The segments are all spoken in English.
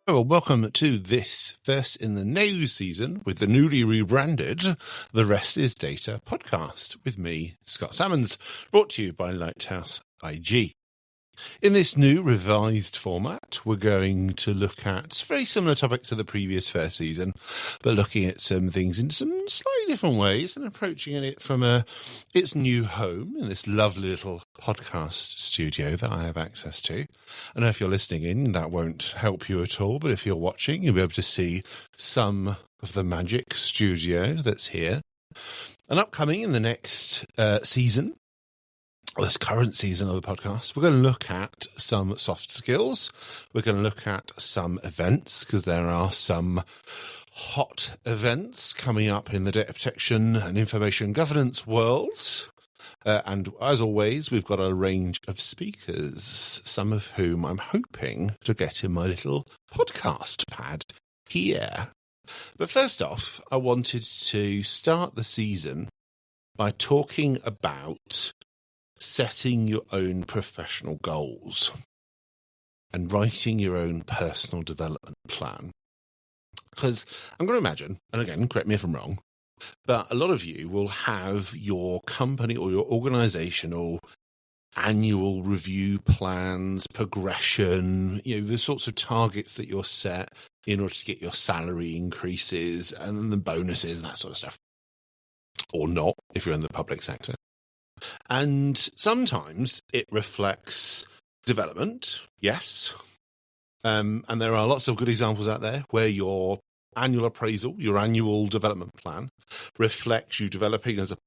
Well, welcome to this first in the new season with the newly rebranded The Rest is Data podcast with me, Scott Sammons, brought to you by Lighthouse IG. In this new revised format, we're going to look at very similar topics to the previous first season, but looking at some things in some slightly different ways and approaching it from its new home in this lovely little podcast studio that I have access to. I know if you're listening in, that won't help you at all, but if you're watching, you'll be able to see some of the magic studio that's here. And upcoming in the next season, this current season of the podcast, we're going to look at some soft skills. We're going to look at some events, because there are some hot events coming up in the data protection and information governance worlds. And as always, we've got a range of speakers, some of whom I'm hoping to get in my little podcast pad here. But first off, I wanted to start the season by talking about setting your own professional goals and writing your own personal development plan. Because I'm going to imagine, and again, correct me if I'm wrong, but a lot of you will have your company or your organizational annual review plans, progression, the sorts of targets that you're set in order to get your salary increases and the bonuses and that sort of stuff. Or not, if you're in the public sector. And sometimes it reflects development, yes. And there are lots of good examples out there where your annual appraisal, your annual development plan, reflects you developing as a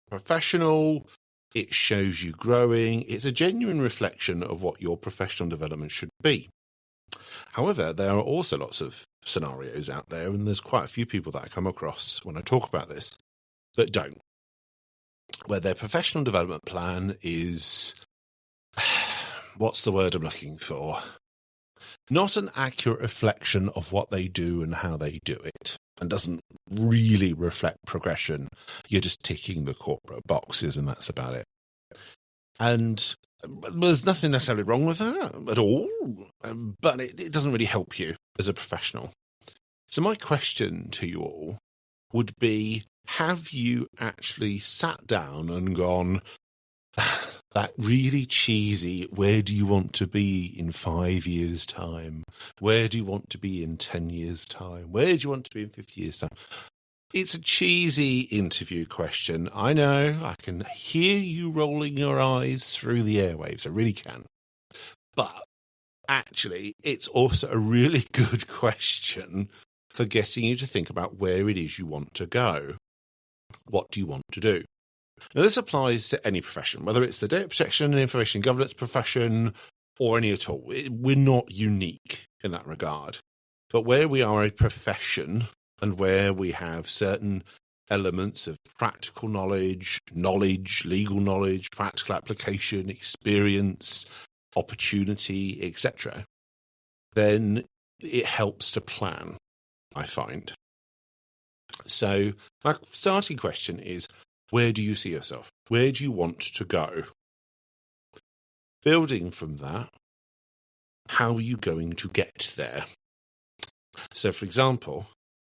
professional. It shows you growing. It's a genuine reflection of what your professional development should be. However, there are also lots of scenarios out there, and there's quite a few people that I come across when I talk about this that don't, where their professional development plan is, what's the word I'm looking for? Not an accurate reflection of what they do and how they do it, and doesn't really reflect progression. You're just ticking the corporate boxes, and that's about it. And there's nothing necessarily wrong with that at all, but it doesn't really help you as a professional. So my question to you all would be, have you actually sat down and gone, that really cheesy, where do you want to be in 5 years' time? Where do you want to be in 10 years' time? Where do you want to be in 50 years' time? It's a cheesy interview question. I know, I can hear you rolling your eyes through the airwaves. I really can. But actually, it's also a really good question for getting you to think about where it is you want to go. What do you want to do? Now, this applies to any profession, whether it's the data protection and information governance profession or any at all. We're not unique in that regard. But where we are a profession and where we have certain elements of practical knowledge, legal knowledge, practical application, experience, opportunity, etc., then it helps to plan, I find. So my starting question is, where do you see yourself? Where do you want to go? Building from that, how are you going to get there? So, for example,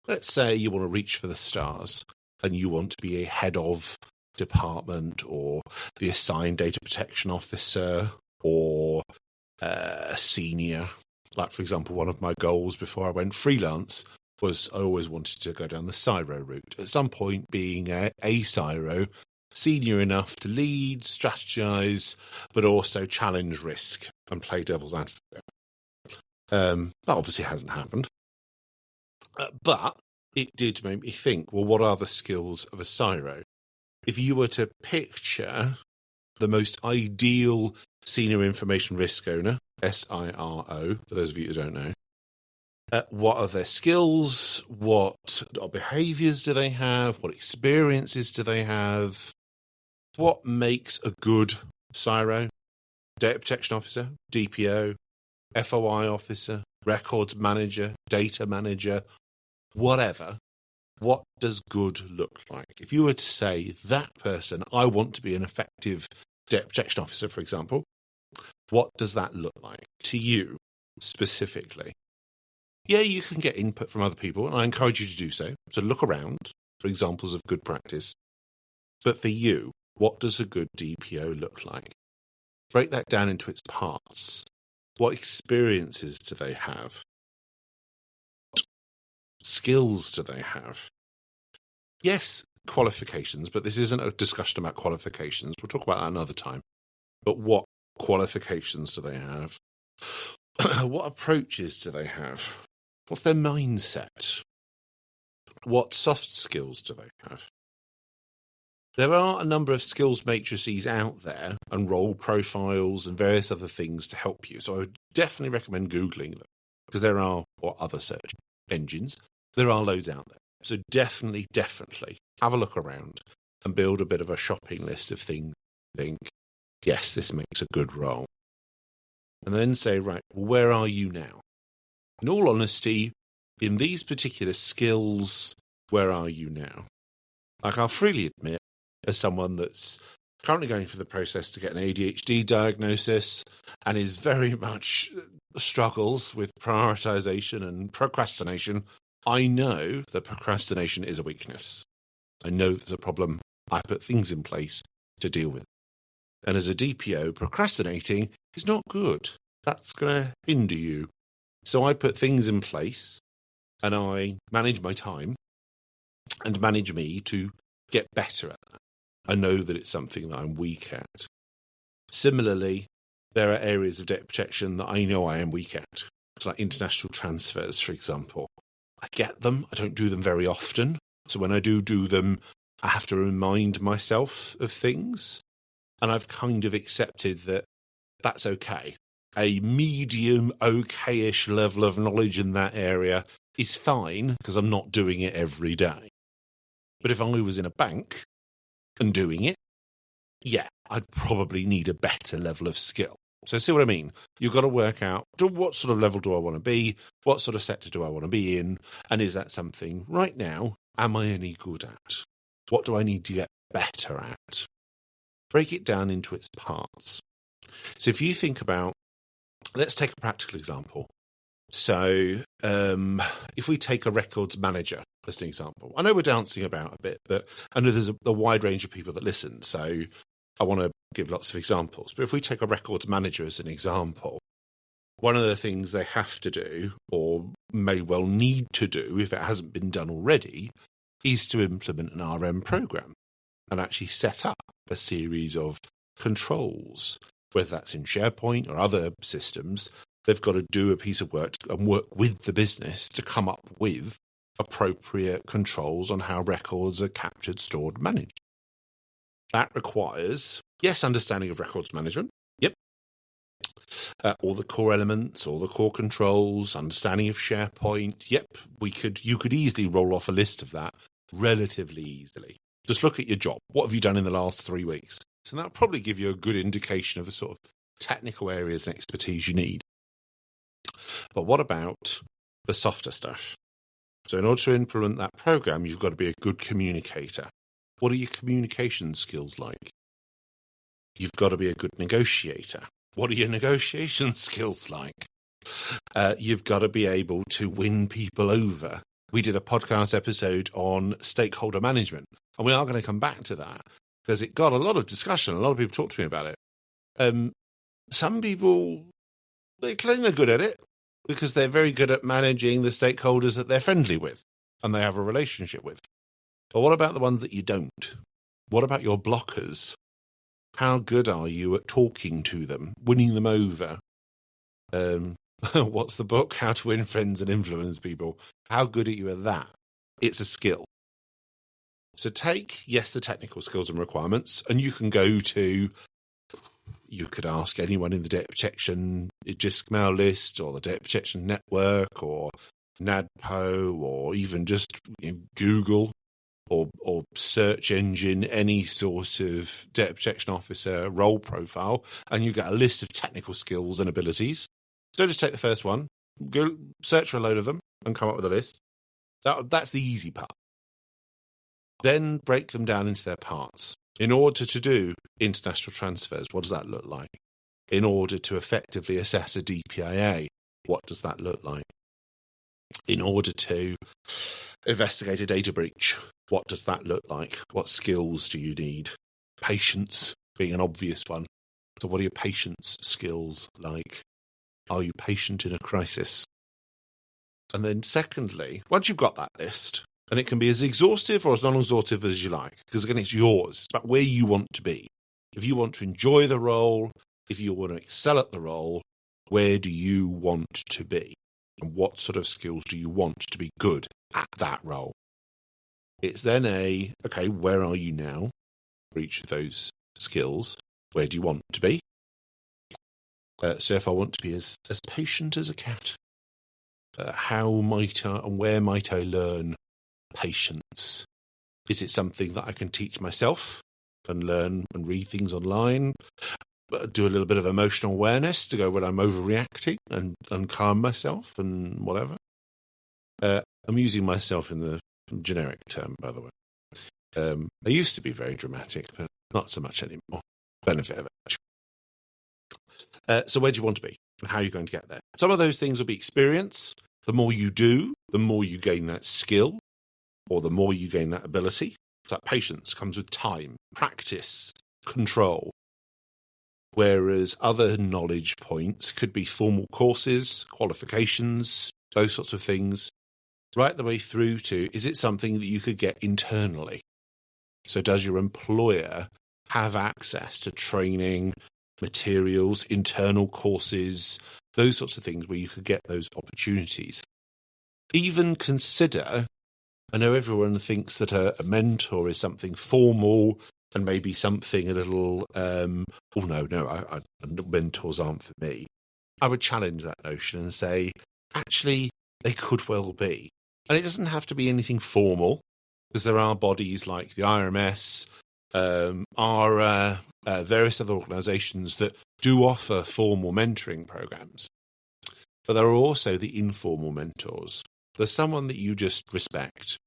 let's say you want to reach for the stars and you want to be a head of department or the assigned data protection officer or a senior. Like, for example, one of my goals before I went freelance was I always wanted to go down the CIRO route. At some point, being a CIRO, senior enough to lead, strategize, but also challenge risk and play devil's advocate. That obviously hasn't happened. But it did make me think, well, what are the skills of a CIRO? If you were to picture the most ideal senior information risk owner, SIRO, for those of you who don't know, what are their skills? What behaviours do they have? What experiences do they have? What makes a good CIRO? Data protection officer, DPO, FOI officer, records manager, data manager, whatever. What does good look like? If you were to say, that person, I want to be an effective data protection officer, for example, what does that look like to you specifically? Yeah, you can get input from other people, and I encourage you to do so. So look around for examples of good practice. But for you, what does a good DPO look like? Break that down into its parts. What experiences do they have? What skills do they have? Yes, qualifications, but this isn't a discussion about qualifications. We'll talk about that another time. But what qualifications do they have? What approaches do they have? What's their mindset? What soft skills do they have? There are a number of skills matrices out there and role profiles and various other things to help you. So I would definitely recommend Googling them because there are, or other search engines, there are loads out there. So definitely have a look around and build a bit of a shopping list of things you think, yes, this makes a good role. And then say, right, well, where are you now? In all honesty, in these particular skills, where are you now? Like, I'll freely admit, as someone that's currently going through the process to get an ADHD diagnosis and is very much struggles with prioritization and procrastination, I know that procrastination is a weakness. I know there's a problem. I put things in place to deal with it. And as a DPO, procrastinating is not good. That's going to hinder you. So I put things in place and I manage my time and manage me to get better at that. I know that it's something that I'm weak at. Similarly, there are areas of data protection that I know I am weak at. So like international transfers, for example. I get them. I don't do them very often. So when I do them, I have to remind myself of things. And I've kind of accepted that that's okay. A medium, okay-ish level of knowledge in that area is fine because I'm not doing it every day. But if I was in a bank and doing it, yeah, I'd probably need a better level of skill. So see what I mean? You've got to work out, what sort of level do I want to be? What sort of sector do I want to be in? And is that something right now, am I any good at? What do I need to get better at? Break it down into its parts. So if you think about, let's take a practical example. So if we take a records manager as an example, I know we're dancing about a bit, but I know there's a wide range of people that listen. So I want to give lots of examples. But if we take a records manager as an example, one of the things they have to do, or may well need to do if it hasn't been done already, is to implement an RM program and actually set up a series of controls, whether that's in SharePoint or other systems. They've got to do a piece of work and work with the business to come up with appropriate controls on how records are captured, stored, managed. That requires, yes, understanding of records management. Yep. All the core elements, all the core controls, understanding of SharePoint. Yep. You could easily roll off a list of that relatively easily. Just look at your job. What have you done in the last 3 weeks? So that'll probably give you a good indication of the sort of technical areas and expertise you need. But what about the softer stuff? So in order to implement that program, you've got to be a good communicator. What are your communication skills like? You've got to be a good negotiator. What are your negotiation skills like? You've got to be able to win people over. We did a podcast episode on stakeholder management, and we are going to come back to that because it got a lot of discussion. A lot of people talked to me about it. Some people, they claim they're good at it because they're very good at managing the stakeholders that they're friendly with and they have a relationship with. But what about the ones that you don't? What about your blockers? How good are you at talking to them, winning them over? What's the book? How to Win Friends and Influence People. How good are you at that? It's a skill. So take, yes, the technical skills and requirements, and you can go to, you could ask anyone in the data protection GISCMAIL list or the data protection network or NADPO or even just Google or search engine, any sort of data protection officer role profile, and you get a list of technical skills and abilities. Don't just take the first one. Go search for a load of them and come up with a list. That's the easy part. Then break them down into their parts. In order to do international transfers, what does that look like? In order to effectively assess a DPIA, what does that look like? in order to investigate a data breach. What does that look like? What skills do you need? Patience being an obvious one. So what are your patience skills like? Are you patient in a crisis? And then secondly, once you've got that list, and it can be as exhaustive or as non-exhaustive as you like, because again, it's yours. It's about where you want to be. If you want to enjoy the role, if you want to excel at the role, where do you want to be? And what sort of skills do you want to be good at that role? It's then okay, where are you now for each of those skills? Where do you want to be? So if I want to be as patient as a cat, how might I and where might I learn patience? Is it something that I can teach myself and learn and read things online? Do a little bit of emotional awareness to go when I'm overreacting and calm myself and whatever. I'm using myself in the generic term, by the way. I used to be very dramatic, but not so much anymore. Benefit of it. So where do you want to be and how are you going to get there? Some of those things will be experience. The more you do, the more you gain that skill or the more you gain that ability. So that patience comes with time, practice, control. Whereas other knowledge points could be formal courses, qualifications, those sorts of things, right the way through to, is it something that you could get internally? So does your employer have access to training, materials, internal courses, those sorts of things where you could get those opportunities? Even consider, I know everyone thinks that a mentor is something formal and maybe something a little, mentors aren't for me. I would challenge that notion and say, actually, they could well be. And it doesn't have to be anything formal, because there are bodies like the IRMS, various other organisations that do offer formal mentoring programs. But there are also the informal mentors. There's someone that you just respect,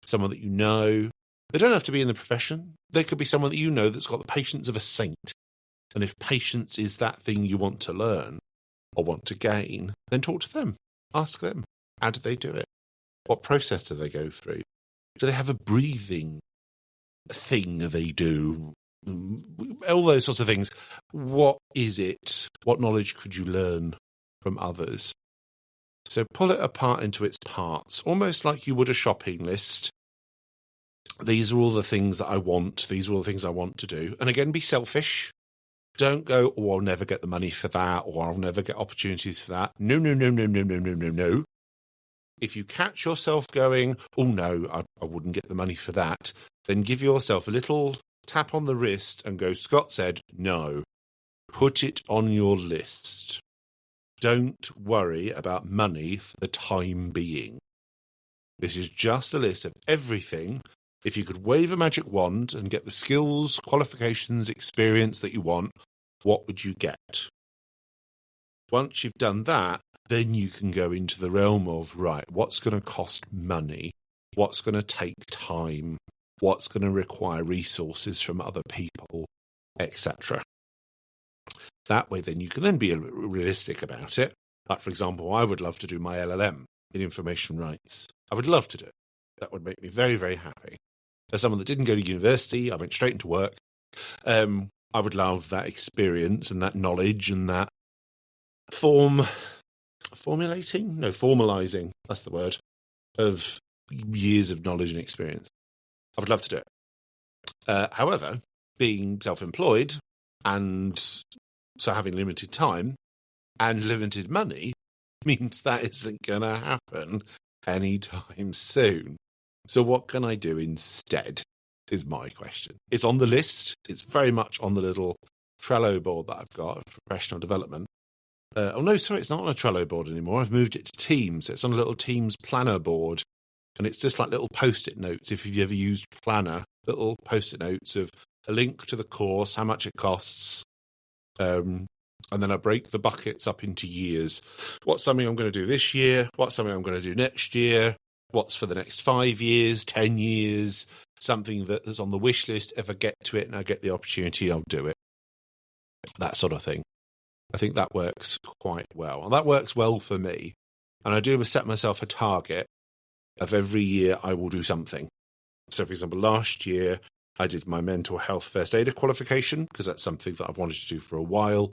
someone that you know. They don't have to be in the profession. They could be someone that you know that's got the patience of a saint. And if patience is that thing you want to learn or want to gain, then talk to them. Ask them. How do they do it? What process do they go through? Do they have a breathing thing they do? All those sorts of things. What is it? What knowledge could you learn from others? So pull it apart into its parts, almost like you would a shopping list. These are all the things that I want. These are all the things I want to do. And again, be selfish. Don't go, oh, I'll never get the money for that, or I'll never get opportunities for that. No. If you catch yourself going, oh, no, I wouldn't get the money for that, then give yourself a little tap on the wrist and go, Scott said, no. Put it on your list. Don't worry about money for the time being. This is just a list of everything. If you could wave a magic wand and get the skills, qualifications, experience that you want, what would you get? Once you've done that, then you can go into the realm of, right, what's going to cost money? What's going to take time? What's going to require resources from other people, etc. That way, then you can then be realistic about it. Like, for example, I would love to do my LLM in information rights. I would love to do it. That would make me very, very happy. As someone that didn't go to university, I went straight into work. I would love that experience and that knowledge and that formalizing, that's the word, of years of knowledge and experience. I would love to do it. However, being self-employed and so having limited time and limited money means that isn't going to happen anytime soon. So what can I do instead is my question. It's on the list. It's very much on the little Trello board that I've got of professional development. It's not on a Trello board anymore. I've moved it to Teams. It's on a little Teams planner board. And it's just like little Post-it notes, if you've ever used Planner, little Post-it notes of a link to the course, how much it costs. And then I break the buckets up into years. What's something I'm going to do this year? What's something I'm going to do next year? What's for the next 5 years, 10 years? Something that is on the wish list. If I get to it and I get the opportunity, I'll do it. That sort of thing. I think that works quite well. And that works well for me And I do set myself a target of every year I will do something. So, for example, last year I did my mental health first aider qualification because that's something that I've wanted to do for a while.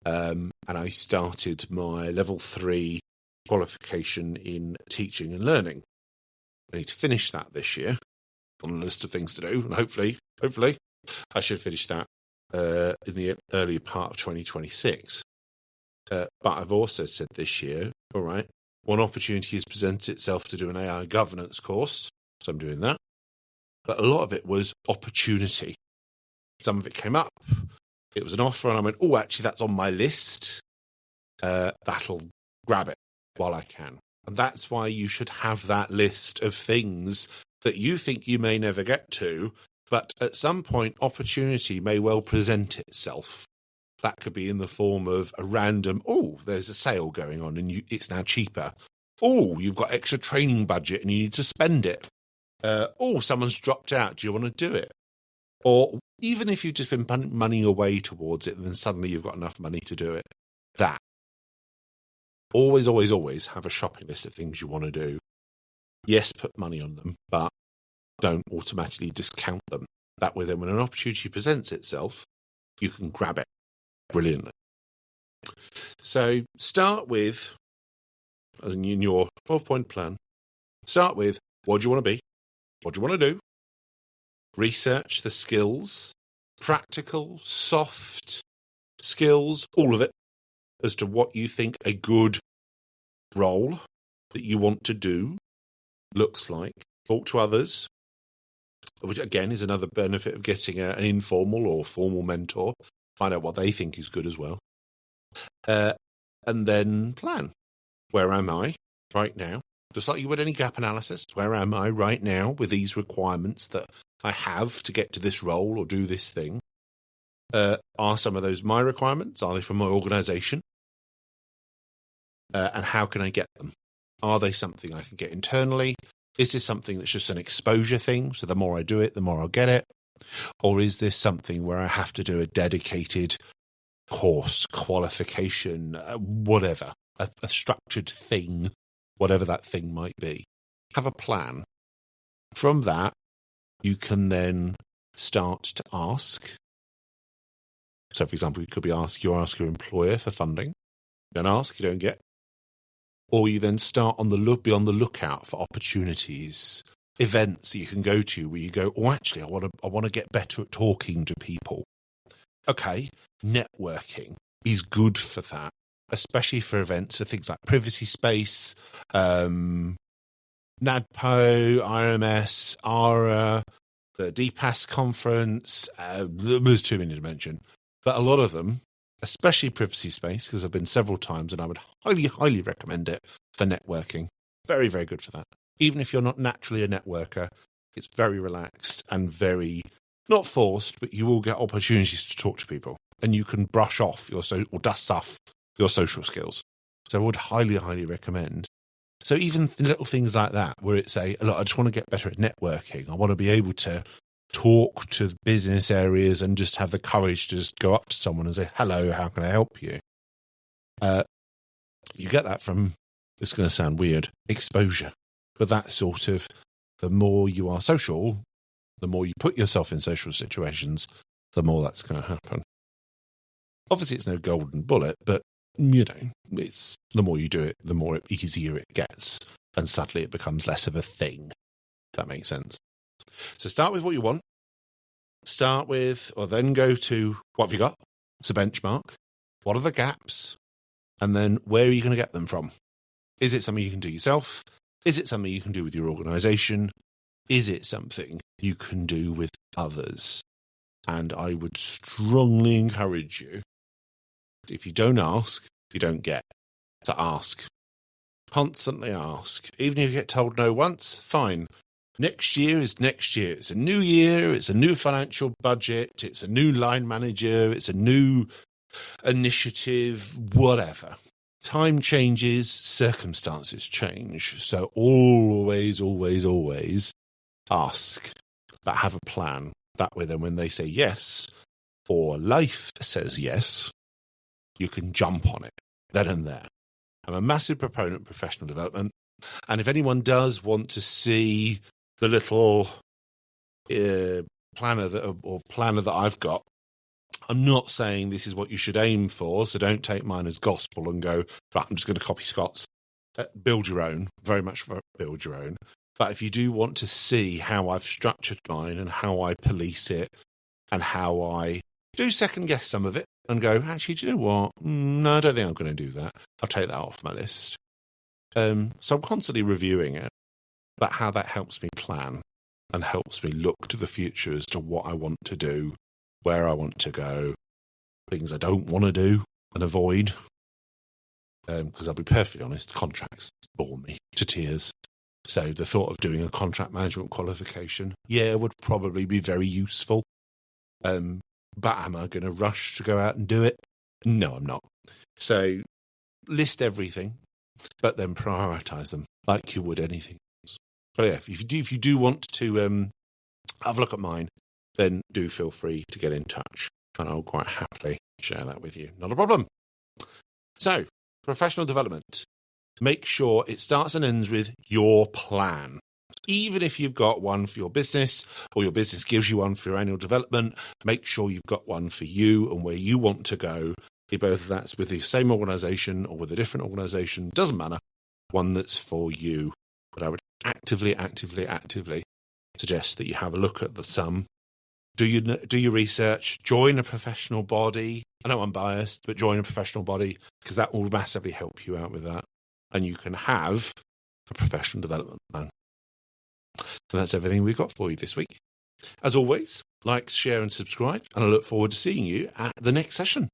And I started my level 3 qualification in teaching and learning. I need to finish that this year on a list of things to do. And hopefully, I should finish that in the early part of 2026. But I've also said this year, all right, one opportunity has presented itself to do an AI governance course. So I'm doing that. But a lot of it was opportunity. Some of it came up. It was an offer, and I went, oh, actually, that's on my list. That'll grab it while I can. And that's why you should have that list of things that you think you may never get to, but at some point, opportunity may well present itself. That could be in the form of a random, oh, there's a sale going on and it's now cheaper. Oh, you've got extra training budget and you need to spend it. Oh, someone's dropped out. Do you want to do it? Or even if you've just been money away towards it and then suddenly you've got enough money to do it. That. Always, always, always have a shopping list of things you want to do. Yes, put money on them, but don't automatically discount them. That way then when an opportunity presents itself, you can grab it brilliantly. So start with, as in your 12-point plan, start with what do you want to be? What do you want to do? Research the skills, practical, soft skills, all of it, as to what you think a good role that you want to do looks like. Talk to others, which again is another benefit of getting an informal or formal mentor. Find out what they think is good as well. And then plan. Where am I right now? Just like you would any gap analysis, where am I right now with these requirements that I have to get to this role or do this thing? Are some of those my requirements? Are they from my organisation? And how can I get them? Are they something I can get internally? Is this something that's just an exposure thing? So the more I do it, the more I'll get it. Or is this something where I have to do a dedicated course, qualification, whatever, a structured thing, whatever that thing might be? Have a plan. From that, you can then start to ask. So, for example, you could be ask your employer for funding. You don't ask, you don't get. Or you then start be on the lookout for opportunities, events that you can go to where you go, oh, actually, I want to get better at talking to people. Okay, networking is good for that, especially for events, so things like Privacy Space, NADPO, RMS, ARA, the DPAS conference. There's too many to mention, but a lot of them, especially Privacy Space, because I've been several times, and I would highly, highly recommend it for networking. Very, very good for that. Even if you're not naturally a networker, it's very relaxed and very, not forced, but you will get opportunities to talk to people, and you can brush off or dust off your social skills. So I would highly, highly recommend. So even little things like that, where it's look, I just want to get better at networking. I want to be able to talk to business areas and just have the courage to just go up to someone and say, hello, how can I help you? You get that from, it's going to sound weird, exposure. But that sort of, the more you are social, the more you put yourself in social situations, the more that's going to happen. Obviously, it's no golden bullet, but, it's the more you do it, the more easier it gets. And suddenly it becomes less of a thing. If that makes sense. So start with what you want. Start with, or then go to, what have you got? It's a benchmark. What are the gaps? And then where are you going to get them from? Is it something you can do yourself? Is it something you can do with your organisation? Is it something you can do with others? And I would strongly encourage you, if you don't ask, you don't get, to ask. Constantly ask. Even if you get told no once, fine. Next year is next year. It's a new year. It's a new financial budget. It's a new line manager. It's a new initiative, whatever. Time changes, circumstances change. So always, always, always ask, but have a plan. That way, then when they say yes, or life says yes, you can jump on it then and there. I'm a massive proponent of professional development. And if anyone does want to see the little planner that I've got, I'm not saying this is what you should aim for, so don't take mine as gospel and go, right, I'm just going to copy Scott's. Build your own, very much build your own. But if you do want to see how I've structured mine and how I police it and how I do second guess some of it and go, actually, do you know what? No, I don't think I'm going to do that. I'll take that off my list. So I'm constantly reviewing it, but how that helps me plan and helps me look to the future as to what I want to do, where I want to go, things I don't want to do and avoid. Because I'll be perfectly honest, contracts bore me to tears. So the thought of doing a contract management qualification, would probably be very useful. But am I going to rush to go out and do it? No, I'm not. So list everything, but then prioritise them like you would anything else. But yeah, if you do want to have a look at mine, then do feel free to get in touch, and I'll quite happily share that with you. Not a problem. So, professional development. Make sure it starts and ends with your plan. Even if you've got one for your business or your business gives you one for your annual development, make sure you've got one for you and where you want to go. Whether that's with the same organisation or with a different organisation, doesn't matter. One that's for you. But I would actively suggest that you have a look at the sum. Do your research, join a professional body. I know I'm biased, but join a professional body because that will massively help you out with that. And you can have a professional development plan. And that's everything we've got for you this week. As always, like, share and subscribe. And I look forward to seeing you at the next session.